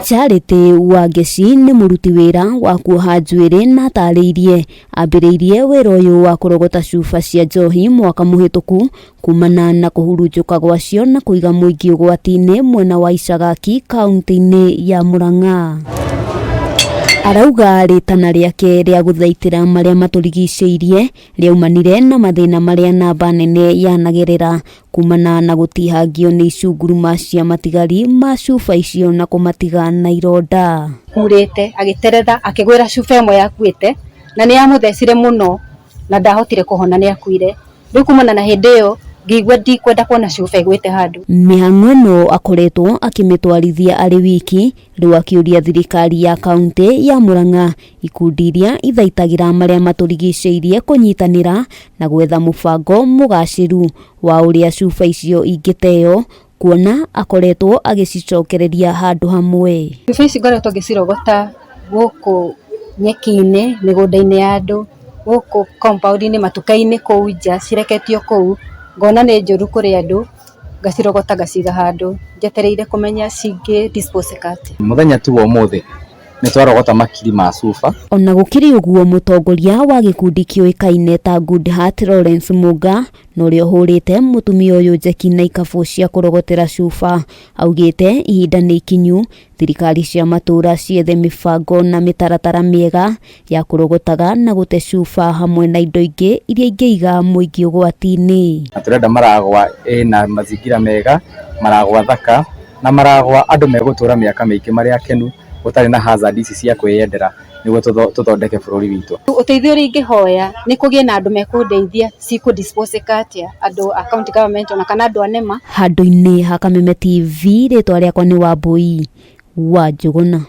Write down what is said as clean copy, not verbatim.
Charity Wangeci nĩ mũruti wĩra wa kuoha njuĩrĩ na tarĩirie ambĩrĩirie wĩra ũyũ wa kũrogota cuba cia njohi mwaka mũhĩtũku kumana na kũhurunjũka gwacio na kũiga mũingĩ ũgwati-inĩ mwena wa Icagaki kaunti-inĩ ya Murang'a. Arauga rĩtana rĩake rĩa gũthaitĩra marĩa matũrigicĩirie rĩaumanire na mathĩna marĩa namba nene yanagerera kumana na gũtihangio nĩ icunguruma cia matigari ma cuba icio na kũmatiga na ironda. Kurĩte agĩterera akĩgwĩra cuba ĩmwe yakuĩte na nĩ yamũthecire mũno na ndahotire kũhona nĩ akuire. Rĩu kumana na hĩndĩ ĩyo ngĩigua ndikwenda kuona cuba ĩgwĩte handũ. Mĩhang'o ĩno akoretwo akĩmĩtwarithia arĩ wiki, rĩu akĩũria thirikari ya kaunti ya Murang'a ikundi iria ithaitagĩra marĩa matũrigicĩirie kũnyitanĩra na gwetha mũbango mũgacĩru wa ũrĩa cuba icio ingĩteo, kuona akoretwo agĩcicokereria handũ hamwe. Cuba ici ngoretwo ngĩcirogota gũkũ nyeki-inĩ, mĩgũnda-inĩ ya andũ, gũkũ compound-inĩ, matuka-inĩ kũu nja cireketio kũu, ngona nĩ njũru kũrĩ andũ, ngacirogota ngaciga handũ njetereire kũmenya cingĩ dispose atĩa. Mũthenya tu wa ũmũthĩ nĩ twarogota makiri ma cuba. Ona gũkĩrĩ ũguo, mũtongoria wa gĩkundi kĩũĩkaine ta Good Heart Lawrence Muga na ũrĩa ũhũrĩte mũtumia ũyũ njeki na ikabũ cia kũrogotera cuba augĩte ihinda nĩ ikinyu thirikari cia matũra ciethe mĩbango na mĩtaratara mĩega ya kũrogotaga na gũte cuba hamwe na indo ingĩ iria ingĩiga mũingĩ ũgwati-inĩ. Turenda maragwa na mazingira mega, maragwa thaka na maragwa andũ megũtũra mĩaka mĩingĩ marĩa akenu gũtarĩ na hazard ici cia kwĩyendera nĩguo tũthondeke bũrũri witũ. Ũteithio ũrĩa ingĩhoya nĩ kũgĩe na andũ mekũndeithia dispose atĩa, andũ a county government ona kana andũ a NEMA. Handũ-inĩ ha Kameme TV, rĩtwa rĩakwa nĩ Wambui wa Njũgũna.